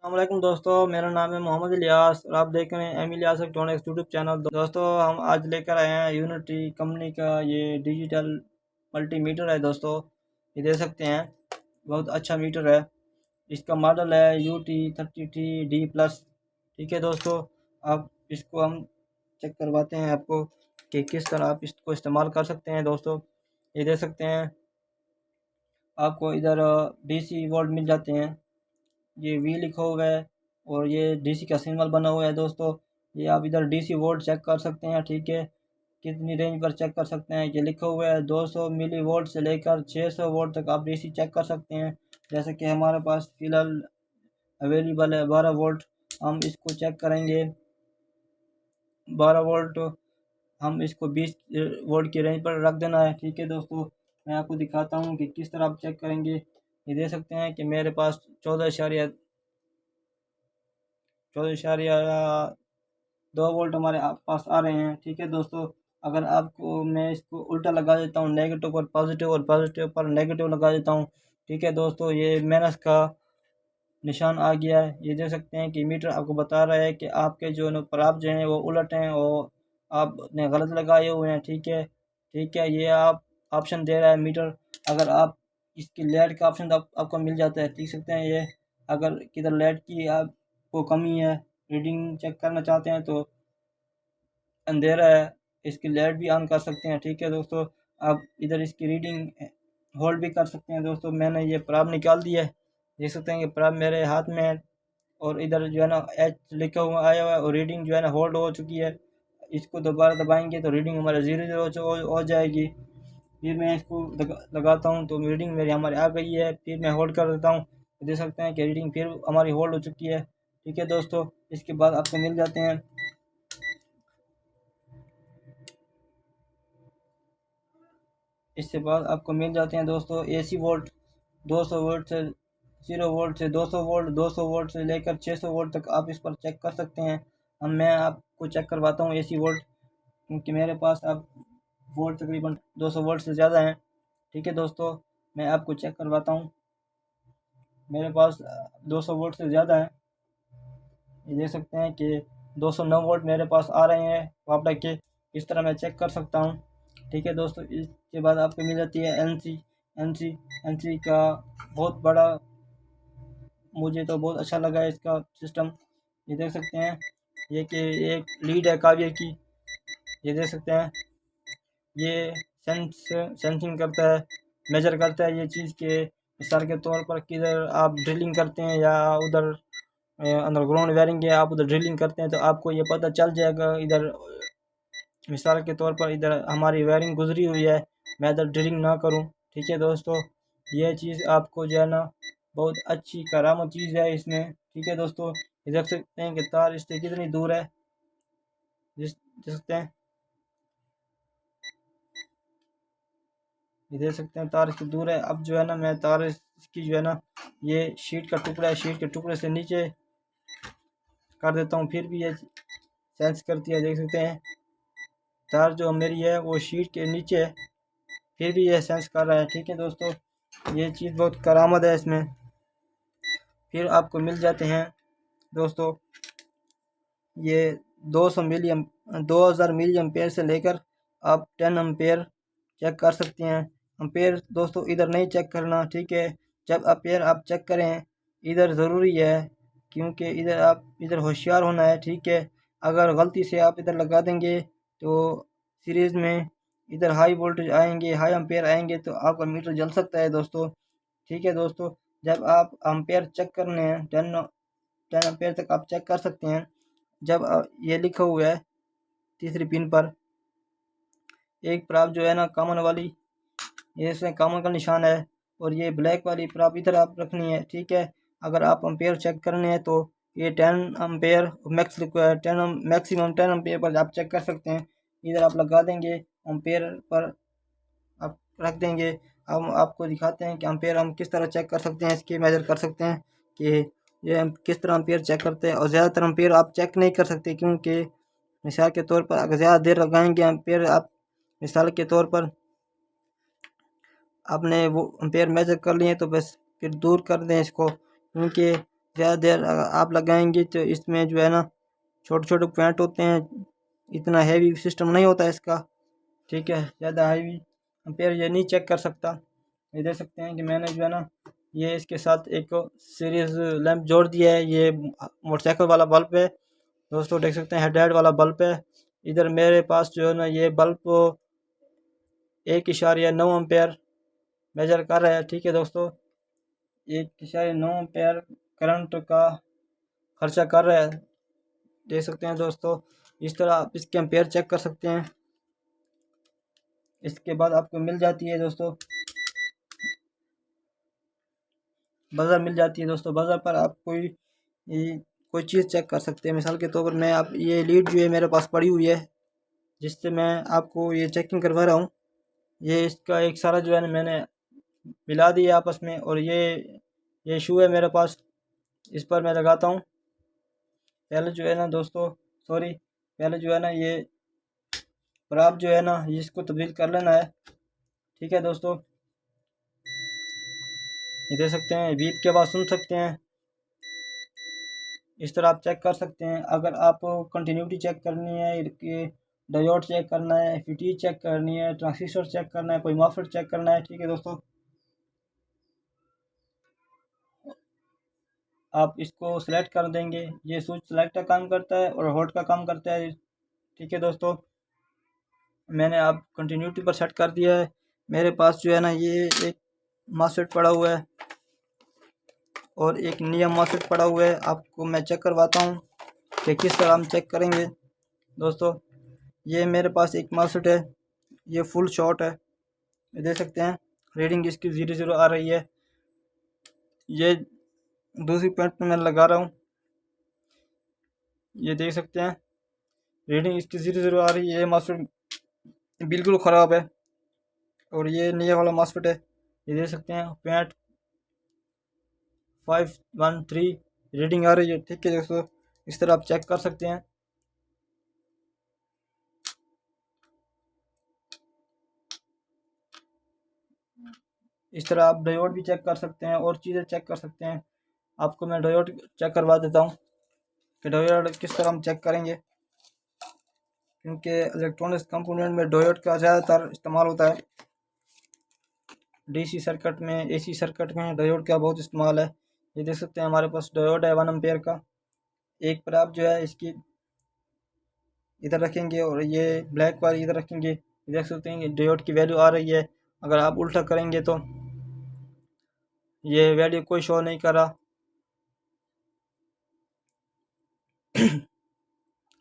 अस्सलामुअलैकुम दोस्तों, मेरा नाम है मोहम्मद इलियास और आप देख रहे हैं M Ilyas electronics YouTube channel. दोस्तों हम आज लेकर आए हैं यूनिटी कंपनी का ये डिजिटल मल्टीमीटर है। दोस्तों ये देख सकते हैं, बहुत अच्छा मीटर है। इसका मॉडल है UT33D+। ठीक है दोस्तों, अब इसको हम चेक करवाते हैं आपको कि किस तरह आप इसको इस्तेमाल कर सकते हैं। दोस्तों ये देख सकते हैं, आपको इधर DC वोल्ट मिल जाते हैं। ये वी लिखा हुआ है और ये डीसी का सिंबल बना हुआ है। दोस्तों ये आप इधर डीसी वोल्ट चेक कर सकते हैं। ठीक है, कितनी रेंज पर चेक कर सकते हैं, ये लिखा हुआ है 200 मिली वोल्ट से लेकर 600 वोल्ट तक आप डीसी चेक कर सकते हैं। जैसे कि हमारे पास फ़िलहाल अवेलेबल है 12 वोल्ट। हम इसको चेक करेंगे 12 वोल्ट, हम इसको 20 वोल्ट की रेंज पर रख देना है। ठीक है दोस्तों, मैं आपको दिखाता हूँ कि किस तरह आप चेक करेंगे। ये देख सकते हैं कि मेरे पास 14.2 वोल्ट हमारे पास आ रहे हैं। ठीक है दोस्तों, अगर आपको मैं इसको उल्टा लगा देता हूँ, नेगेटिव पर पॉजिटिव और पॉजिटिव पर नेगेटिव लगा देता हूँ। ठीक है दोस्तों, ये माइनस का निशान आ गया है। ये देख सकते हैं कि मीटर आपको बता रहा है कि आपके जो प्राप्त जो हैं वो उलट हैं और आपने गलत लगाए हुए हैं। ठीक है, ये आप ऑप्शन दे रहा है मीटर। अगर आप इसकी लाइट का ऑप्शन आपको मिल जाता है, देख सकते हैं ये, अगर किधर लाइट की आपको कमी है, रीडिंग चेक करना चाहते हैं तो अंधेरा है, इसकी लाइट भी ऑन कर सकते हैं। ठीक है दोस्तों, आप इधर इसकी रीडिंग होल्ड भी कर सकते हैं। दोस्तों मैंने ये प्राप निकाल दिया है, देख सकते हैं कि प्राप मेरे हाथ में है और इधर जो है ना एच लिखा हुआ आया हुआ है और रीडिंग जो है ना होल्ड हो चुकी है। इसको दोबारा दबाएंगे तो रीडिंग हमारे 0 हो जाएगी। फिर मैं इसको लगाता हूँ तो रीडिंग मेरी हमारी आ गई है। फिर मैं होल्ड कर देता हूँ, देख सकते हैं कि रीडिंग फिर हमारी होल्ड हो चुकी है। ठीक है दोस्तों, इसके बाद आपको मिल जाते हैं, इसके बाद आपको मिल जाते हैं दोस्तों AC वोल्ट। 200 वोल्ट से 0 वोल्ट से 200 वोल्ट, 200 वोल्ट से लेकर 600 वोल्ट तक आप इस पर चेक कर सकते हैं। अब मैं आपको चेक करवाता हूँ AC वोल्ट, क्योंकि मेरे पास अब वोल्ट तकरीबन 200 वोल्ट से ज़्यादा हैं। ठीक है दोस्तों, मैं आपको चेक करवाता हूँ, मेरे पास 200 वोल्ट से ज़्यादा है। ये देख सकते हैं कि 209 वोल्ट मेरे पास आ रहे हैं वापडा के। इस तरह मैं चेक कर सकता हूँ। ठीक है दोस्तों, इसके बाद आपको मिल जाती है एनसी का बहुत बड़ा, मुझे तो बहुत अच्छा लगा है इसका सिस्टम। ये देख सकते हैं ये कि एक लीड है काव्य की। ये देख सकते हैं ये सेंसिंग करता है, मेजर करता है ये चीज़ के, मिसाल के तौर पर किधर आप ड्रिलिंग करते हैं या उधर अंडरग्राउंड वायरिंग है, आप उधर ड्रिलिंग करते हैं तो आपको ये पता चल जाएगा। इधर मिसाल के तौर पर इधर हमारी वायरिंग गुजरी हुई है, मैं इधर ड्रिलिंग ना करूं। ठीक है दोस्तों, ये चीज़ आपको जो है ना बहुत अच्छी करामत चीज़ है इसमें। ठीक है दोस्तों, ये देख सकते हैं कि तार इससे कितनी दूर है, देख सकते हैं, ये देख सकते हैं तार इसकी दूर है। अब जो है ना मैं तार इसकी जो है ना, ये शीट का टुकड़ा है, शीट के टुकड़े से नीचे कर देता हूँ, फिर भी ये सेंस करती है। देख सकते हैं तार जो मेरी है वो शीट के नीचे है, फिर भी ये सेंस कर रहा है। ठीक है दोस्तों, ये चीज़ बहुत करामत है इसमें। फिर आपको मिल जाते हैं दोस्तों ये 200 मिली 2000 मिली एम्पेयर से लेकर आप 10 एम्पेयर चेक कर सकते हैं। एम्पेयर दोस्तों इधर नहीं चेक करना। ठीक है, जब एम्पेयर आप चेक करें इधर ज़रूरी है, क्योंकि इधर आप इधर होशियार होना है। ठीक है, अगर गलती से आप इधर लगा देंगे तो सीरीज़ में इधर हाई वोल्टेज आएंगे, हाई एम्पेयर आएंगे तो आपका मीटर जल सकता है दोस्तों। ठीक है दोस्तों, जब आप एम्पेयर चेक करने हैं 10 एम्पेयर तक आप चेक कर सकते हैं। जब ये लिखा हुआ है तीसरी पिन पर एक प्राप जो है ना कॉमन वाली, ये इसमें कॉमन का निशान है और ये ब्लैक वाली प्राप इधर आप रखनी है। ठीक है, अगर आप एम्पेयर चेक करने हैं तो ये 10 एम्पेयर मैक्स लिखा है, 10 मैक्सिमम 10 एम्पेयर पर आप चेक कर सकते हैं। इधर आप लगा देंगे, एम्पेयर पर आप रख देंगे। हम आपको दिखाते हैं कि एम्पेयर हम किस तरह चेक कर सकते हैं, इसकी मेजर कर सकते हैं कि ये हम किस तरह एम्पेयर चेक करते हैं। और ज़्यादातर एम्पेयर आप चेक नहीं कर सकते, क्योंकि मिसाल के तौर पर अगर ज़्यादा देर लगाएंगे एम्पेयर आप, मिसाल के तौर पर आपने वो एम्पेयर मेजर कर लिए तो बस फिर दूर कर दें इसको, क्योंकि ज़्यादा देर आप लगाएंगे तो इसमें जो है ना छोटे छोटे पॉइंट होते हैं, इतना हैवी सिस्टम नहीं होता इसका, ठीक है। ज़्यादा हैवी एम्पेयर ये नहीं चेक कर सकता। ये देख सकते हैं कि मैंने जो है ना ये इसके साथ एक सीरीज लैंप जोड़ दिया है। ये मोटरसाइकिल वाला बल्ब है दोस्तों, देख सकते हैं हेडलाइट वाला बल्ब है। इधर मेरे पास जो है ना ये बल्ब 1.9 एम्पेयर मेजर कर रहा है, ठीक है दोस्तों। 1.9 एम्पेयर करंट का खर्चा कर रहा है, देख सकते हैं दोस्तों। इस तरह आप इसके एम्पेयर चेक कर सकते हैं। इसके बाद आपको मिल जाती है दोस्तों बज़र मिल जाती है दोस्तों। बज़र पर आप कोई चीज़ चेक कर सकते हैं। मिसाल के तौर पर मैं आप ये लीड जो है मेरे पास पड़ी हुई है, जिससे मैं आपको ये चेकिंग करवा रहा हूँ। ये इसका एक सारा जो है ना मैंने मिला दिया आपस में, और ये शू है मेरे पास, इस पर मैं लगाता हूँ। पहले जो है ना दोस्तों पहले जो है ना ये पर आप जो है ना इसको तब्दील कर लेना है, ठीक है दोस्तों। ये देख सकते हैं बीप के आवाज़ सुन सकते हैं। इस तरह आप चेक कर सकते हैं। अगर आप कंटिन्यूटी चेक करनी है कि डायोड चेक करना है, एफईटी चेक करनी है, ट्रांजिस्टर चेक करना है, कोई मॉसफेट चेक करना है, ठीक है दोस्तों। आप इसको सिलेक्ट कर देंगे। ये स्विच सेलेक्ट का काम करता है और होल्ड का काम करता है, ठीक है दोस्तों। मैंने अब कंटिन्यूटी पर सेट कर दिया है। मेरे पास जो है ना ये एक मॉसफेट पड़ा हुआ है और एक नियम मॉसफेट पड़ा हुआ है। आपको मैं चेक करवाता हूँ कि किस तरह हम चेक करेंगे दोस्तों। ये मेरे पास एक मॉसफेट है, ये फुल शॉर्ट है, ये देख सकते हैं। रीडिंग इसकी 00 आ रही है। ये दूसरी पॉइंट पे मैं लगा रहा हूँ, ये देख सकते हैं रीडिंग इसकी 00 आ रही है। ये मॉसफेट बिल्कुल ख़राब है और ये नया वाला मॉसफेट है, ये देख सकते हैं 0.513 रीडिंग आ रही है, ठीक है दोस्तों। इस तरह आप चेक कर सकते हैं। इस तरह आप डायोड भी चेक कर सकते हैं और चीज़ें चेक कर सकते हैं। आपको मैं डायोड चेक करवा देता हूँ कि डायोड किस तरह हम चेक करेंगे, क्योंकि इलेक्ट्रॉनिक्स कंपोनेंट में डायोड का ज़्यादातर इस्तेमाल होता है। डीसी सर्किट में, एसी सर्किट में डायोड का बहुत इस्तेमाल है। ये देख सकते हैं हमारे पास डायोड है 1 एम्पेयर का। एक पर आप जो है इसकी इधर रखेंगे और ये ब्लैक वाली इधर रखेंगे, देख सकते हैं कि डायोड की वैल्यू आ रही है। अगर आप उल्टा करेंगे तो ये वैल्यू कोई शो नहीं कर रहा।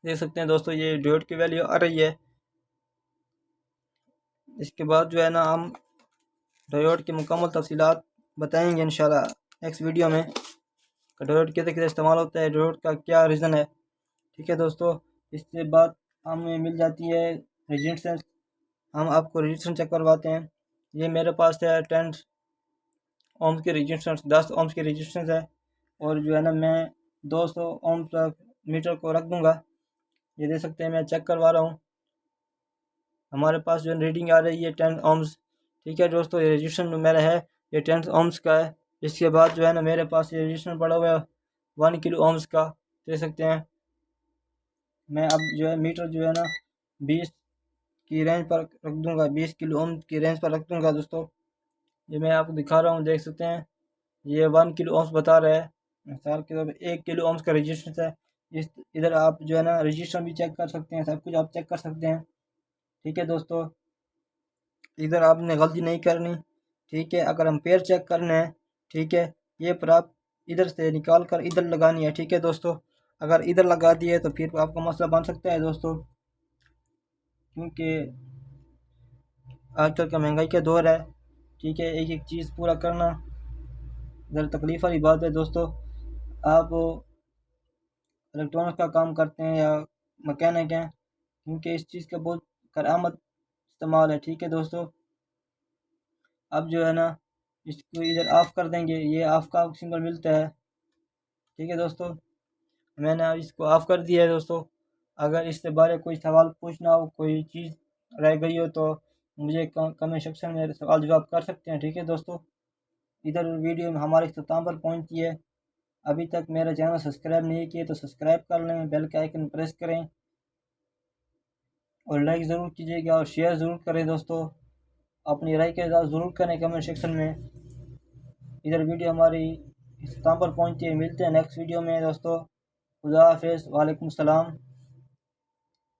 देख सकते हैं दोस्तों ये डायोड की वैल्यू आ रही है। इसके बाद जो है ना हम डायोड की मुकम्मल तफसीलात बताएंगे इंशाल्लाह नेक्स्ट वीडियो में, डायोड कैसे कैसे इस्तेमाल होता है, डायोड का क्या रीज़न है, ठीक है दोस्तों। इसके बाद हमें मिल जाती है रेजिस्टेंस। हम आपको रेजिस्टेंस चेक करवाते हैं। ये मेरे पास है 10 ओम्स की रेजिस्टेंस, 10 ओम्स की रेजिस्टेंस है, और जो है ना मैं 200 ओम तक मीटर को रख दूंगा। ये देख सकते हैं मैं चेक करवा रहा हूँ। हमारे पास जो रीडिंग आ रही है 10 ओम्स, ठीक है दोस्तों। ये रेजिस्टेंस मेरा है, ये 10 ओम्स का है। इसके बाद जो है ना मेरे पास ये रेजिस्टेंस पड़ा हुआ है 1 किलो ओम्स का, देख सकते हैं। मैं अब जो है मीटर जो है ना 20 की रेंज पर रख दूंगा, 20 किलो ओम की रेंज पर रख दूंगा दोस्तों। ये मैं आपको दिखा रहा हूँ, देख सकते हैं ये 1 किलो ओम्स बता रहा है। मिसाल के तौर पर 1 किलो ओम्स का रजिस्टेंस है। इस इधर आप जो है ना रजिस्टर भी चेक कर सकते हैं, सब कुछ आप चेक कर सकते हैं, ठीक है दोस्तों। इधर आपने गलती नहीं करनी, ठीक है। अगर एम्पेयर चेक करना है, ठीक है, ये पर आप इधर से निकाल कर इधर लगानी है, ठीक है दोस्तों। अगर इधर लगा दिए तो फिर आपका मसला बन सकता है दोस्तों, क्योंकि आजकल का महंगाई का दौर है, ठीक है। एक एक चीज़ पूरा करना ज़रा तकलीफ़ वाली बात है दोस्तों। आप इलेक्ट्रॉनिक्स का काम करते हैं या मैकेनिक हैं, क्योंकि इस चीज़ का बहुत करामत इस्तेमाल है, ठीक है दोस्तों। अब जो है ना इसको इधर ऑफ़ कर देंगे, ये ऑफ़ का सिंबल मिलता है, ठीक है दोस्तों। मैंने अब इसको ऑफ़ कर दिया है दोस्तों। अगर इससे बारे कोई सवाल पूछना हो, कोई चीज़ रह गई हो, तो मुझे कमेंट सेक्शन में सवाल जवाब कर सकते हैं, ठीक है दोस्तों। इधर वीडियो में हमारे इख्तिताम पर पहुंची है। अभी तक मेरा चैनल सब्सक्राइब नहीं किए तो सब्सक्राइब कर लें, बेल के आइकन प्रेस करें और लाइक ज़रूर कीजिएगा और शेयर ज़रूर करें दोस्तों। अपनी राय के साथ ज़रूर करें कमेंट सेक्शन में। इधर वीडियो हमारी इख्तिताम पर पहुंचती है। मिलते हैं नेक्स्ट वीडियो में दोस्तों। खुदा हाफिज़। वालेकुम सलाम।